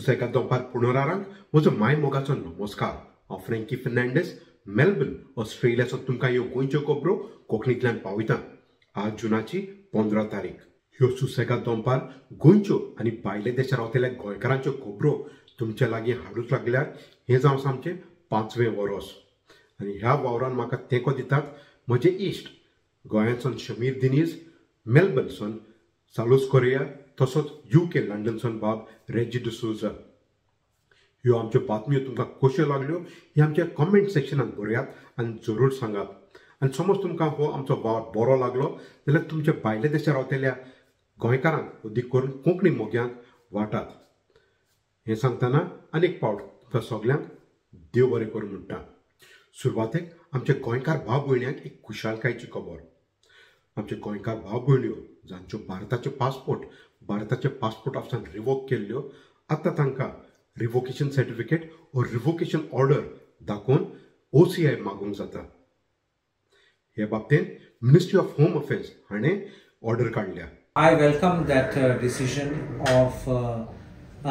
सुसेगाद दनपार पुनरारांक म्हजो माय मोगाचो नमस्कार. हांव फ्रँकी फर्नांडीस मेलबर्न ऑस्ट्रेलियाचो तुमकां ह्यो गोंयच्यो खबरो कोंकणींतल्यान पावयता. आज जुनाची 15 तारीख. ह्यो सुसेगाद दनपार गोंयच्यो आनी भायले देशांत रावतल्या गोंयकारांच्यो खबरो तुमचे लागीं हाडूंक लागल्यार हें जावन सामकें 5वें वरोस. आनी ह्या वावरान म्हाका तेंको दितात म्हजे इश्ट गोंयांतसून शमीर दिनीज, मेलबर्नसून सालूस कोरिया, तसोच UK लंडनसून बाब रेजी डिसूजा. ह्यो आमच्यो बातम्यो तुमकां कश्यो लागल्यो हे आमच्या कमेंट सेक्शनात बरयात आनी जरूर सांगात. आनी समज तुमकां हो आमचो वावर बरो लागलो जाल्यार तुमच्या भायल्या देशांत रावतल्या गोंयकारांक अदीक करून कोंकणी मोग्यांत वाटात. हें सांगतना आनीक फावट तुमकां सगल्यांक देव बरें करूं म्हणटा. सुरवातेक आमच्या गोंयकार भाव भयण्यांक एक खुशालकायेची खबर. आमचे गोंयकार भाव भयण्यो जांच्यो भारताचे पासपोर्ट ऑफिसान रिवोक केल्ल्यो आतां तांकां रिवोकेशन सर्टिफिकेट वा रिवोकेशन ऑर्डर दाखोवन OCI मागूंक जाता. हे बाबतींत मिनिस्ट्री ऑफ होम अफेर्स हाणें ऑर्डर काडल्या. I welcome that decision of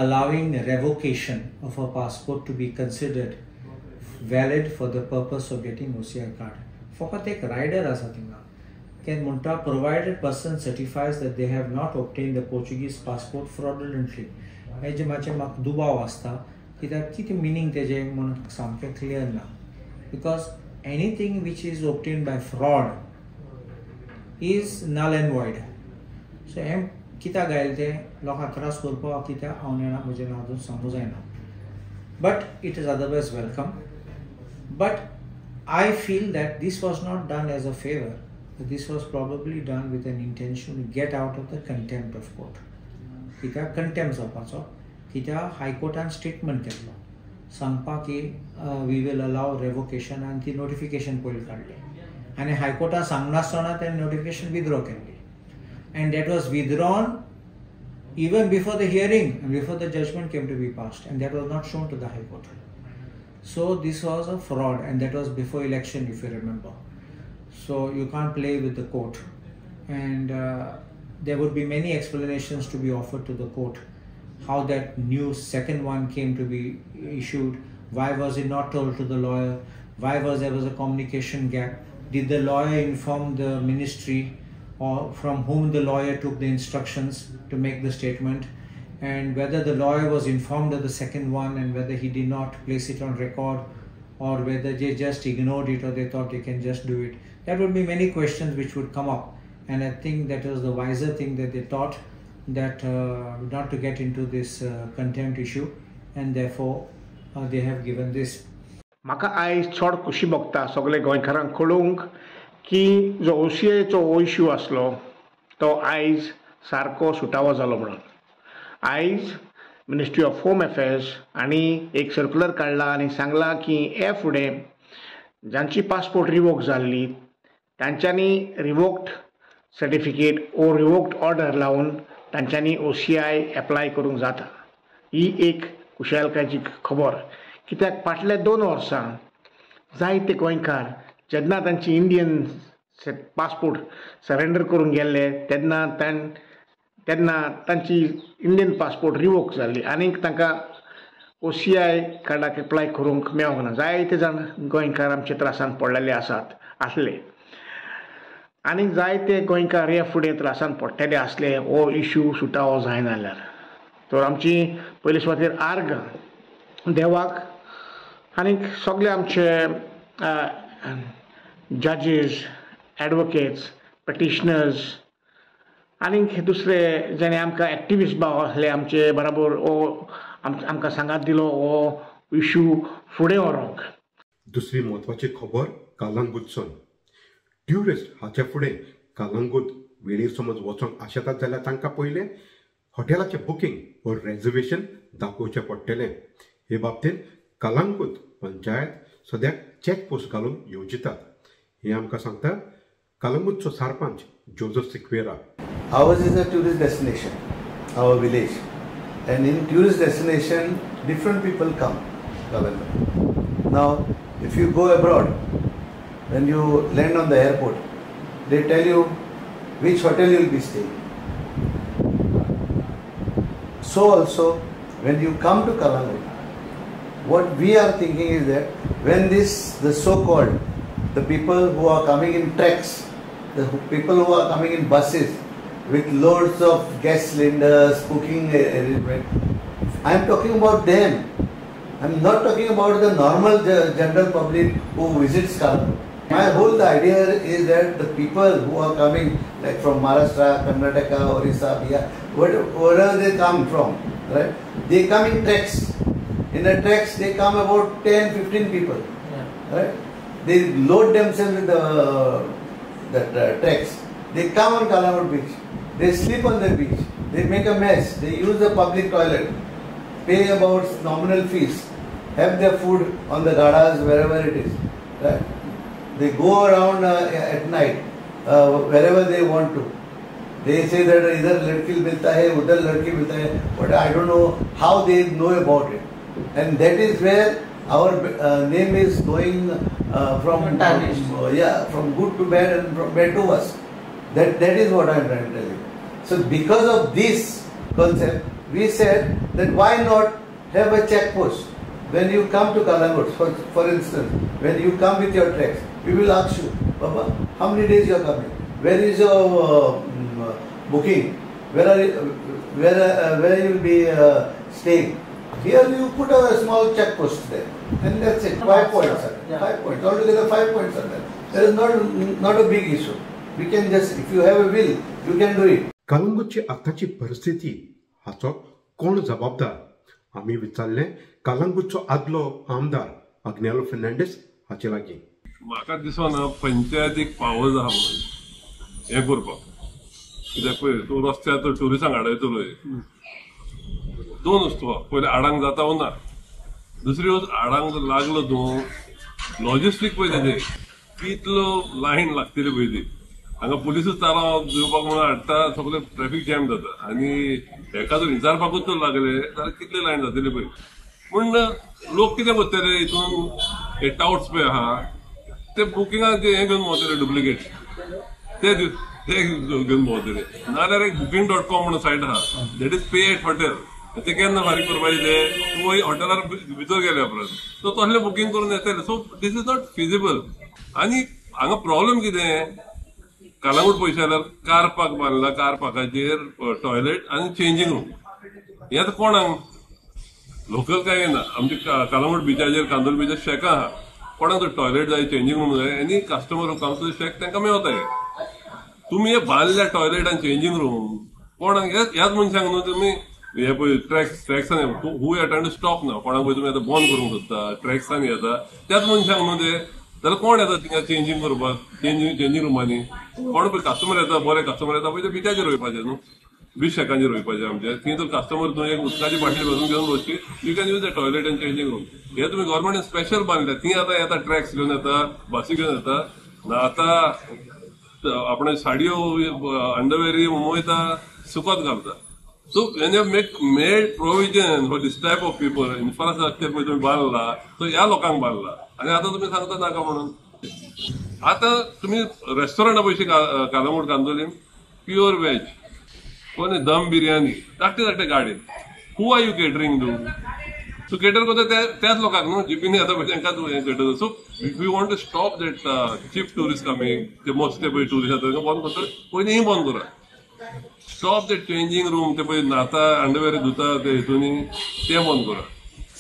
allowing revocation of a passport to be considered valid for the purpose of getting OCI card. फकत एक rider आसा थिंगा can म्हणटा provided person certifies that they have not obtained the Portuguese passport fraudulently. हेजे म्हाका दुबाव आसता कित्याक कितें मिनींग तेजें म्हण सामकें क्लियर ना. Because anything which is obtained by fraud is null and void. सो हें कित्याक गायलें तें लोकांक त्रास करपाक कित्याक हांव नेणा म्हजें नांव अजून सांगूं जायना. But it is otherwise welcome. But I feel that this was not done as a favor. This was probably done with an intention to get out of the contempt of court. कित्याक contempt जावपाचो कित्याक हायकोर्टान statement केल्लो सांगपा की we will अलाव revocation आनी ती notification पयलीं काडली आनी हायकोर्टान सांगनासतना तें नोटिफिकेशन विथड्रॉ केल्ली. And that was withdrawn even before the hearing and before the judgment came to be passed, and that was not shown to the High Court. So this was a fraud, and that was before election, if you remember. So you can't play with the court, and there would be many explanations to be offered to the court how that new second one came to be issued. Why was it not told to the lawyer? Why there was a communication gap? Did the lawyer inform the ministry, or from whom the lawyer took the instructions to make the statement, and whether the lawyer was informed of the second one and whether he did not place it on record, or whether they just ignored it or they thought they can just do it. There would be many questions which would come up, and I think that was the wiser thing that they thought, that not to get into this contempt issue, and therefore they have given this. म्हाका आयज चड खुशी भोगता सगळे गोंयकारांक कळूंक की जो OCIचो इश्यू आसलो तो आयज सारको सुटावो जालो म्हणून. आयज मिनिस्ट्री ऑफ होम अफेर्स आनी एक सर्क्युलर काडला आनी सांगला की हे फुडें जांची पासपोर्ट रिवोक जाल्ली तांच्यांनी रिवोक्ड सर्टिफिकेट ओ रिवोक्ड ऑर्डर लावन तांच्यांनी OCI एप्लाय करूंक जाता. ही एक खुशालकायेची खबर. कित्याक फाटल्या 2 वर्सां जायते गोंयकार जेन्ना तांची इंडियन पासपोर्ट सरेंडर करून गेल्ले तेन्ना तांची इंडियन पासपोर्ट रिवोक जाल्ली आनीक तांकां OCI कार्डाक एप्लाय करूंक मेळोंक ना. जायते जाण गोंयकार आमचे त्रासान पडलेले आसले आनीक जायते गोंयकार ह्या फुडें त्रासान पडटले आसले हो इश्यू सुटावो जायना जाल्यार. तर आमची पयले सुवातेर आर्ग देवाक आनीक सगळे आमचे जजीस, एडवोकेट्स, पिटिशनर्स आनीक दुसरे जेणे आमकां एक्टिविस्ट भाव आसले आमचे बराबर आमकां सांगात दिलो हो इश्यू फुडें व्हरोंक. दुसरी म्हत्वाची खबर कलंगूटसून. ट्युरिस्ट हाचे फुडें कलंगूट वेळेर समज वचोंक आशेतात जाल्यार तांकां पयलें हॉटेलाचें बुकींग वा रेजर्वेशन दाखोवचें पडटलें. हे बाबतींत कलंगूट पंचायत सद्याक चॅक पोस्ट घालून येवजितात. हे आमकां सांगता कलंगूटचो sarpanch Joseph Sequeira. Ours is a tourist destination, our village, and in tourist destination different people come. Now if you go abroad, when you land on the airport, they tell you which hotel you will be staying. So also when you come to Kalangut, what we are thinking is that when the so-called, the people who are coming in treks, the people who are coming in buses with loads of gas cylinders, cooking arrangement, I am talking about them. I am not talking about the normal general public who visits Kalangut. My whole idea is that the people who are coming, like from Maharashtra, Karnataka, Orissa, Bihar, wherever they come from, right? They come in treks. In a treks, they come about 10-15 people, right? They load themselves with the treks. They come on Kalangut beach. They sleep on the beach. They make a mess. They use the public toilet. Pay about nominal fees. Have their food on the gadas, wherever it is, right? They go around at night, wherever they want to. They say that either ladki milta hai, udhar ladki milta hai, but I don't know how they know about it. And that is where our name is going from good to bad and from bad to worse. That is what I am trying to tell you. So because of this concept, we said that why not have a check post? When you come to Kalangut, for instance, when you come with your treks, we will ask you, Baba, how many days you are coming? Where is your booking? Where you will be staying? Here you put a small check post there, and that's it. 5 points are there. 5 points. Altogether 5 points are there. There is not a big issue. We can just, if you have a will, you can do it. कलंगूटची आताची परिस्थिती हाचो कोण जबाबदार? आम्ही विचारले कलंगूटचो आदलो आमदार अग्नेलो फर्नांडीस हाचे लागीं. म्हाका दिसना पंचायतीक पावर आहा म्हणून हें करपाक. कित्याक पळय तूं रस्त्यार तर ट्युरिस्टांक हाडयतलोय. दोन वस्तू पयलीं आडांक जाता वो ना. दुसरी वस्त आडांक लागलो तूं लॉजिस्टीक पळय तेजें कितलो लायन लागतली पळय ती. हांगा पुलिसूच ताराव दिवपाक म्हणून हाडटा सगळें ट्रॅफिक जॅम जाता आनी हेका जर विचारपाकूच तर लागले जाल्यार कितली लायन जातली पळय. पूण लोक कितें करतले हितून हे टाउट्स पळय आहा ते बुकिंगाक हे घेवन भोंवतले डुप्लिकेट ते घेवन भोंवतले. नाल्यार एक booking.com म्हणून सायट आहा that is pay at hotel. ते केन्ना फारीक करपाचें ते तूं हॉटेलार भितर गेले उपरांत सो तसलें बुकींग करून येतले. सो दीस इज नॉट फिजिबल. आनी हांगा प्रॉब्लेम कितें कालांगूट पयशे जाल्यार कार पार्क बांदला. कार पार्काचेर टॉयलेट आनी चेंजींग रूम. हें आतां कोणाक लोकल काय ना. आमचे कालांगूट बिचाचेर कांदोल बिचार शेकां आहा. कोणाक तर टॉयलेट जाय चेंजींग रूम जाय any customer who comes to shack तांकां मेळटा. तुमी हे बांदल्या टॉयलेट आनी चेंजींग रूम कोणाक ह्याच मनशांक न्हू तुमी हे पळय ट्रॅक्सान हू अटेंड टू स्टॉप ना. कोणाक पळय तुमी आतां बंद करूंक सोदता ट्रॅक्सान येता त्याच मनशांक न्हू ते जाल्यार कोण येता थिंगा चेंजींग करपाक चेंजींग रूमांनी. कोण पळय कस्टमर येता बरे कस्टमर येता पळय ते बिचाचेर रोयपाचे न्हू. बीच शेकांचेर रोयपाचे आमचे. थंय तर कस्टमर तूं एक उदकाची बाटली भरून घेवन वचची you can use the toilet and changing room. हे तुमी गव्हर्मेंटान स्पेशल बांदल्या. थंय आतां येता ट्रॅक्स घेवन येता बसी घेवन येता. आतां आपण साडयो अंडरवेर वयता सुकत घालता. So when you made provision for this type of people, infrastructure पळय तुमी बांदला तो ह्या लोकांक बांदला आनी आतां तुमी सांगता नाका म्हणून. आतां तुमी रेस्टॉरंटा पयशे कालांगूट कांदोलीम प्युअर वेज कोणी दम बिर्याणी धाकटे गाडयेन हू आर यू केटरिंग तूं केटर करता त्याच लोकांक न्हू जिपीनी येता पळय तांकांच हें cater. So if you want to stop that cheap tourist coming ते मोस्टले पळय टुरिस्ट येता तांकां बंद करता पयलीं ही बंद करा. स्टॉप दॅट चेंजींग रूम ते पळय न्हाता अंडरवेर धुता ते हितूनी ते बंद करा.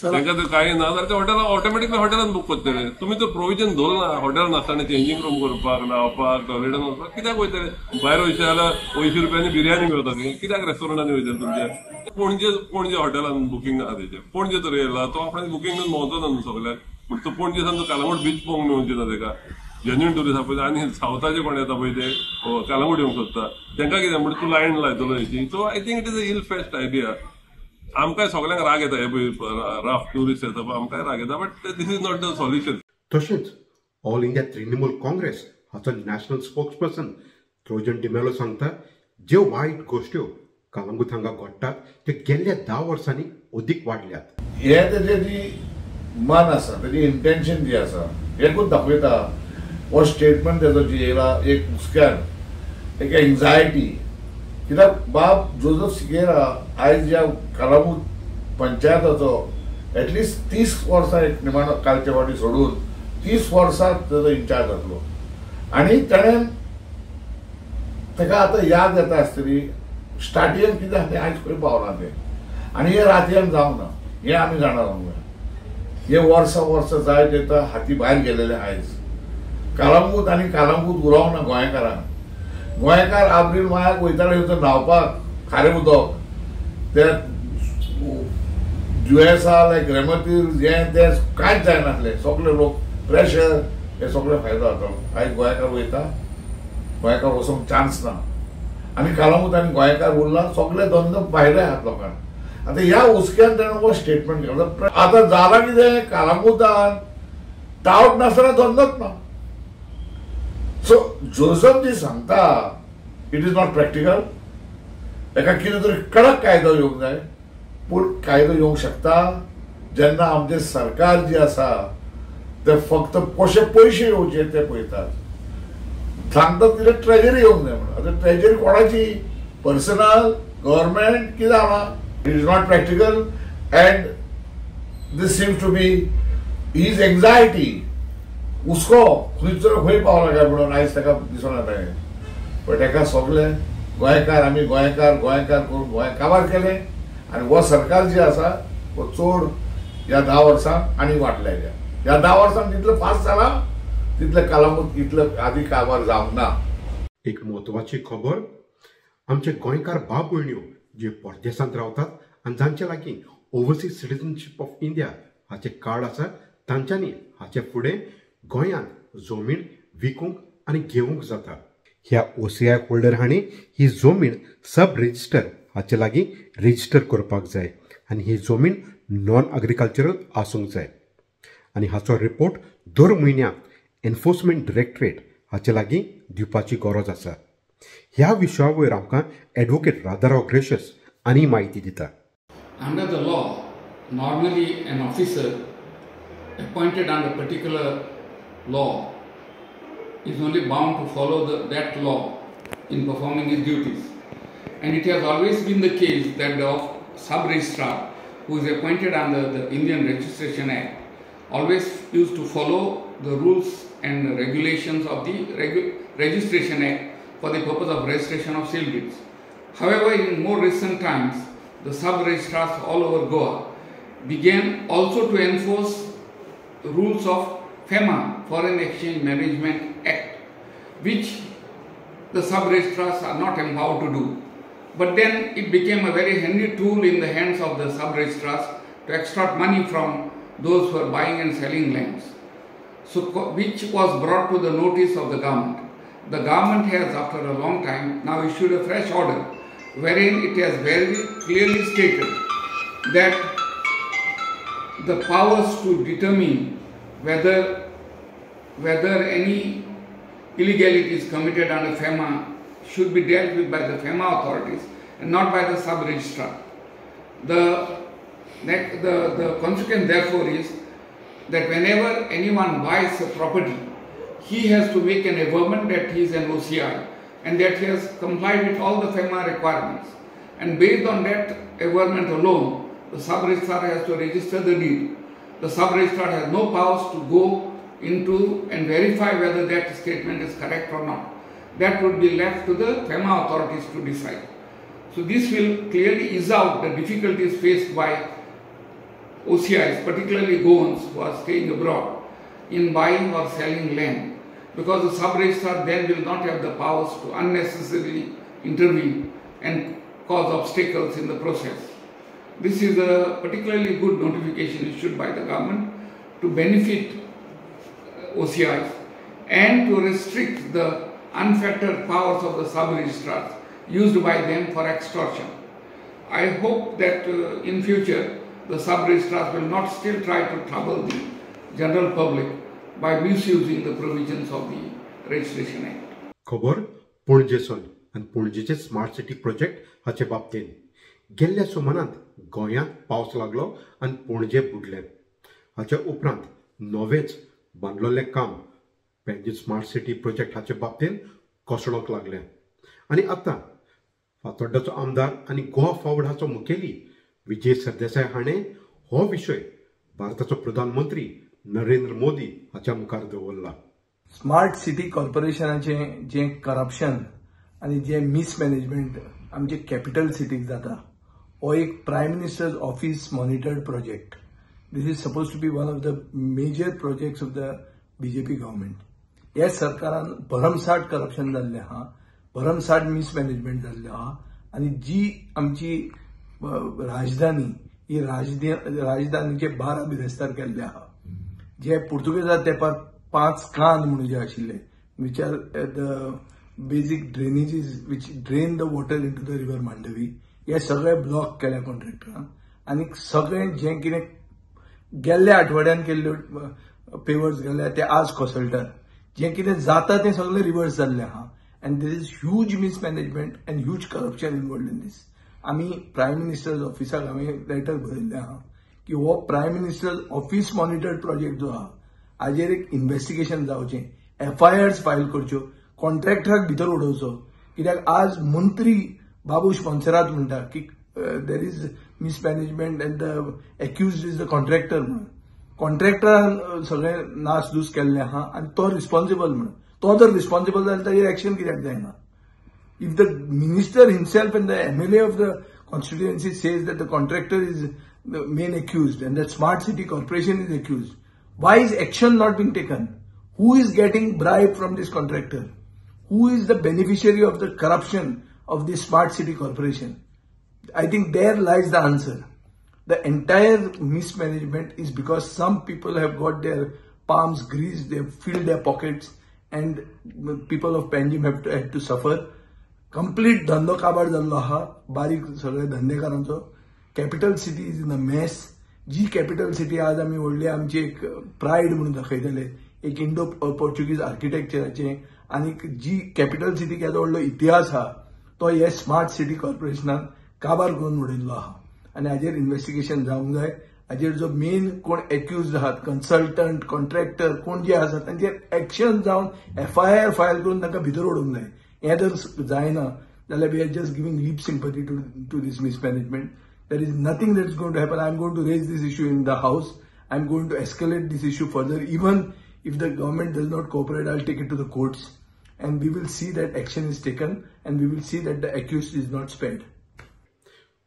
तांकां तर कांय ना जाल्यार ते हॉटेलान ऑटोमॅटिकली हॉटेलान बूक करतले. तुमी तर प्रोविजन दवरना हॉटेलान नासतना चेंजींग रूम करपाक न्हावपाक टॉयलेटान वचपाक कित्याक वयतले. भायर वयचे जाल्यार 200 रुपयांनी बिर्याणी मेळटा थंय कित्याक रेस्टॉरंटांनी वयतले तुमचे. पणजे हॉटेलान बुकींग आहा तेजें पणजे तर येयला तो आपणाक बुकींग घेवन भोंवतो ना न्हू सगळ्याक. पूण तो पणजे सावन कालांगूट बीच पळोवंक मेळचे ना ताका. जेन्युइन टुरिस्ट आहा पळय आनी सावथाचे कोण येता पळय ते कालांगूट येवंक सोदता तांकां कितें म्हणजे तूं लायन लायतलो हेची. So I think it is a ill fest idea. आमकांय सगळ्यांक राग येता हे पळय राफ्ट टुरिस्ट येता पळय आमकांय राग येता but this is not the solution. तशेंच ऑल इंडिया तृणमूल काँग्रेस हाचो नॅशनल स्पोक्सपर्सन ट्रोजन डिमेलो सांगता ज्यो वायट गोश्ट्यो कालांगूट हांगा घडटात ते गेल्ल्या 10 वर्सांनी अदीक वाडल्यात. हे तेजे जी मन आसा तेजी इंटेन्शन जी आसा हेकूच दाखयता. हो स्टेटमेंट तेजो जी येयला एक हुस्क्यान एक एंजायटी. कित्याक बाब जोझफ सिकेरा आयज ज्या कालांगूट पंचायताचो एटलिस्ट 30 वर्सां एक निमाणो कालचे फावटी सोडून 30 वर्सां तेजो इंचार्ज जातलो आनी ताणें ताका आतां याद येता आसतली स्टार्टिंग कितें तें आयज खंय पावना तें आनी हें रातयान जावंक ना हें आमी जाणा हे वर्सां जायत येता हाती भायर गेलेले आयज कालांगूट आनी कालांगूट उरोंक ना गोंयकारांक गोंयकार आब्रील मायाक वयताले थंय न्हांवपाक खारें उदक ते दुयेंसां लायक रेमॅटिज हें तें कांयच जायनासलें सगळे लोक प्रेशर हे सगळे फायदो जाता आयज गोंयकार वयता गोंयकार वचोंक चान्स ना आनी कालांगूट आनी गोंयकार उरला सगळे धंदो भायले आहात लोकांक आतां ह्या हुस्क्यान ताणें हो स्टेटमेंट केलो आतां जालां कितें कालांगूटान टावट नासतना धंदोच ना सो जोसफ जी सांगता इट इज नॉट प्रॅक्टिकल ताका कितें तरी कडक कायदो येवंक जाय पूण कायदो येवंक शकता जेन्ना आमचें सरकार जी आसा ते फक्त कशे पयशे येवचे ते पळयतात सांगतात कितें ट्रेजरी येवंक जाय म्हणून आतां ट्रेजरी कोणाची पर्सनल गव्हर्मेंट कितें आहा it is not practical and this seems to be his anxiety हुस्को खंय पावला काय म्हणून आयज ताका दिसून येता पण ताका सगळे गोंयकार आमी गोंयकार गोंयकार करून गोंय काबार केलें आनी हो सरकार जी आसा हो चड ह्या 10 वर्सांक आनी वाडले ह्या 10 वर्सांक जितलें फास्ट जाला तितलें कालांगूट इतलें आदी काबार जावंक ना एक म्हत्वाची खबर आमचे गोंयकार भाव भयण्यो जे परदेशांत रावतात आनी जांचे लागीं ओवरसीज सिटीजनशीप ऑफ इंडिया हाचे कार्ड आसा तांच्यांनी हाचे फुडें गोंयांत जमीन विकूंक आनी घेवंक जाता ह्या OCI होल्डर हांणी ही जमीन सब रेजिस्टर हाचे लागीं रेजिस्टर करपाक जाय आनी ही जमीन नॉन एग्रीकल्चरल आसूंक जाय आनी हाचो रिपोर्ट दर म्हयन्याक एनफोर्समेंट डायरेक्टरेट हाचे लागीं दिवपाची गरज आसा ह्या विशया वयर आमकां एडवोकेट राधाराव ग्रेशियस आनी म्हायती दिता Under the law, normally an officer appointed under particular law is only bound to follow that law in performing his duties. And it has always been the case that the sub-registrar who is appointed under the Indian Registration Act always used to follow the rules and regulations of the Registration Act for the purpose of registration of sale deeds. However, in more recent times, the sub-registrars all over Goa began also to enforce the rules of FEMA, Foreign Exchange Management Act, which the sub-registrars are not empowered to do. But then it became a very handy tool in the hands of the sub-registrars to extract money from those who are buying and selling lands, so which was brought to the notice of the government. The government has, after a long time, now issued a fresh order wherein it has very clearly stated that the powers to determine whether any illegality is committed under FEMA should be dealt with by the FEMA authorities and not by the sub-registrar. The consequence therefore is that whenever anyone buys a property, he has to make an averment that he is an OCI and that he has complied with all the FEMA requirements. And based on that averment alone, the sub-registrar has to register the deed. The sub-registrar has no powers to go into and verify whether that statement is correct or not. That would be left to the FEMA authorities to decide. So this will clearly ease out the difficulties faced by OCIs, particularly Goans who are staying abroad, in buying or selling land, because the sub-registrar then will not have the powers to unnecessarily intervene and cause obstacles in the process. This is a particularly good notification issued by the government to benefit OCIs and to restrict the unfettered powers of the sub-registrars used by them for extortion. I hope that in future the sub-registrars will not still try to trouble the general public by misusing the provisions of the Registration Act. खबर पणजेसून आनी पणजेचे smart city project हाचे बाबतीन गेल्ल्या सुमारांत गोंयांत पावस लागलो आनी पणजे बुडलें हाच्या उपरांत नवेच बांदलोलें काम पणजे स्मार्ट सिटी प्रोजेक्ट हाचे बाबतीन कोसळोंक लागलें आनी आतां फातोड्डाचो आमदार आनी गोवा फॉर्वर्ड हाचो मुखेली विजय सरदेसाय हाणें हो विशय भारताचो प्रधानमंत्री नरेंद्र मोदी हाच्या मुखार दवरला. स्मार्ट सिटी कॉर्पोरेशनाचे जे करप्शन आणि जे मिसमॅनेजमेंट आमचे कॅपिटल सिटीक जाता हो एक prime minister's office monitored project. This is suppose to be one of the major projects of the BJP government. ह्या सरकारान भरमसाट करप्शन जाल्लें आहा, भरमसाट मिसमॅनेजमेंट जाल्लें आहा आणि जी आमची राजधानी ही राजधानीचे 12 बिरेस्तार केल्ले आहा. जे पुर्तुगेजां तेंपार 5 कान म्हणून जे आशिल्ले which are the basic drainages which drain the water into the river Mandovi, हे सगळे ब्लॉक केल्या कॉन्ट्रॅक्टरान. आणि सगळें जें कितें गेल्ल्या आठवड्यान केल्ल्यो पेवर्स गेल्या ते आज कोसळटात. जें कितें जाता तें सगळें रिवर्स जाल्लें आहा. And there is huge mismanagement and huge corruption involved in this. आमी प्रायम मिनिस्टर्स ऑफिसाक आमी लेटर बरयल्लें आहा की हो prime minister's office monitored project जो आहा हाजेर एक इन्व्हेस्टिगेशन जावचें, FIRs फायल करच्यो, कॉन्ट्रॅक्टराक भितर उडोवचो. कित्याक आज मंत्री बाबू स्पॉन्सरात म्हणटा की there is mismanagement and the accused is the contractor म्हणून. कॉन्ट्रॅक्टरान सगळें नासधूस केल्लें आहा आणि तो रिस्पॉन्सिबल म्हणून. तो जर रिस्पॉन्सिबल जाल्यार ताजेर एक्शन कित्याक जायना? If the minister himself and the MLA of the constituency says that the contractor is the main accused and that Smart City Corporation is accused, why is action not being taken? Who is getting bribe from this contractor? Who is the beneficiary of the corruption of this Smart City Corporation? I think there lies the answer. The entire mismanagement is because some people have got their palms greased, they have filled their pockets, and people of Panjim have had to suffer. Complete धंदो काबार जाल्लो आहा बारीक सगळे धंदेकारांचो. Capital city is in a mess. जी capital city आज आमी व्हडली आमची एक प्रायड म्हणून दाखयतले, एक इंडो पोर्चुगीज आर्किटेक्चराचे, आणि जी कॅपिटल सिटीक येदो व्हडलो इतिहास आहा तो हे स्मार्ट सिटी कॉर्पोरेशनान काबार करून उडयल्लो आहा. आनी हाजेर इन्व्हेस्टिगेशन जावंक जाय. हाजेर जो मेन कोण एक्युज्ड आहात, कन्सल्टंट, कॉन्ट्रॅक्टर कोण जे आसात तांचेर एक्शन जावन FIR फायल करून तांकां भितर उडोवंक जाय. हें जर जायना जाल्यार we are just giving lip sympathy to this mismanagement. There is nothing that is going to happen. I am going to raise this issue in the house. I am going to escalate this issue further. Even if the government does not cooperate, I will take it to the courts and we will see that action is taken and we will see that the accused is not स्पेअर्ड.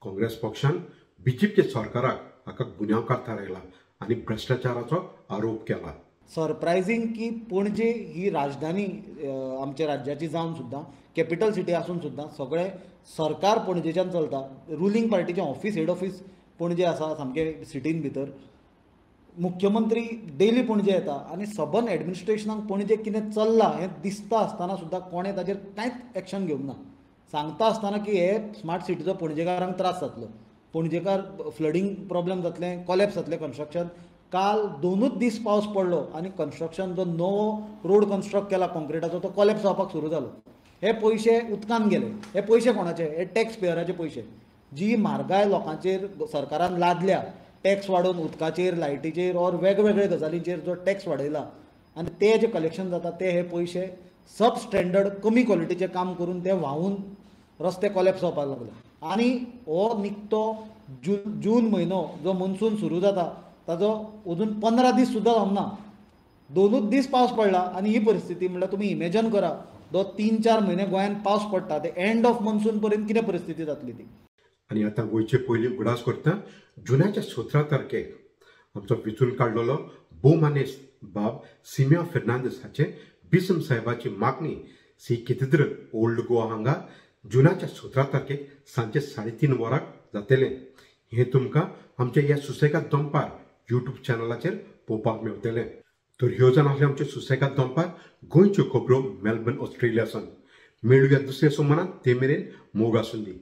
Congress पक्षान बीजेपीच्या सरकाराक हाका गुन्यांवकार थारायला आणि भ्रष्टाचाराचो आरोप केला. सरप्रायझींग की पणजे ही राजधानी आमच्या राज्याची जावन सुद्दां कॅपिटल सिटी आसून सुद्दां सगळे सरकार पणजेच्यान चलता. रुलींग पार्टीचें ऑफिस हेड ऑफिस पणजे आसा सामकें सिटीन भितर. मुख्यमंत्री डेली पणजे येता आनी सबन एडमिनिस्ट्रेशनाक पणजे कितें चल्लां हें दिसता आसतना सुद्दां कोणें ताजेर कांयच एक्शन घेवंक ना. सांगता आसतना की हे स्मार्ट सिटीचो पणजेकारांक त्रास जातलो, पणजेकार फ्लडींग प्रॉब्लेम जातलें, कॉलेप्स जातलें कन्स्ट्रक्शन. काल 2 दीस पावस पडलो आणि कन्स्ट्रक्शन जो नवो रोड कन्स्ट्रक्ट केला कॉन्क्रिटाचो तो कॉलेप्स जावपाक सुरू जालो. हे पयशे उदकान गेले. हे पयशे कोणाचे? हे टॅक्स पेयराचे पयशे. जी म्हारगाय लोकांचेर सरकारान लादल्या, टॅक्स वाडोवन उदकाचेर, लायटीचेर ऑर वेगवेगळे गजालींचेर जो टॅक्स वाडयला आनी ते जे कलेक्शन जाता ते हे पयशे सब स्टँडर्ड कमी क्वॉलिटीचे काम करून ते व्हांवून रस्ते कॉलेप्स जावपाक लागले. आनी हो निकतो जून म्हयनो जो मॉन्सून सुरू जाता ताजो अजून 15 दीस सुद्दां जावना. 2 दीस पावस पडला आणि ही परिस्थिती म्हणल्यार तुमी इमॅजिन करा 3-4 म्हयने गोंयांत पावस पडटा ते एंड ऑफ मॉन्सून पर्यंत कितें परिस्थिती जातली ती. आणि आता गोंयचे पयली उगडास करता जुनाच्या 17 तारखेक आमचो विचून काडलेलो भोवमानेस्त बाब सिमिया फेर्नांदीस हाचे बिसम साहेबाची मागणी सी कॅथेड्रल ओल्ड गोवा हांगा जुनाच्या 17 तारखेक सांजे 3:30 वरांक जातलें. हें तुमकां आमच्या ह्या सुसेगाद दनपार यूट्यूब चॅनलाचेर पळोवपाक मेळटलें. तर ह्यो जावन आसल्यो आमच्यो सुसेगाद दनपार गोंयच्यो खबरो मेलबर्न ऑस्ट्रेलियासून. मेळुया दुसऱ्या सोमारान ते मेरेन मोग आसूं दी.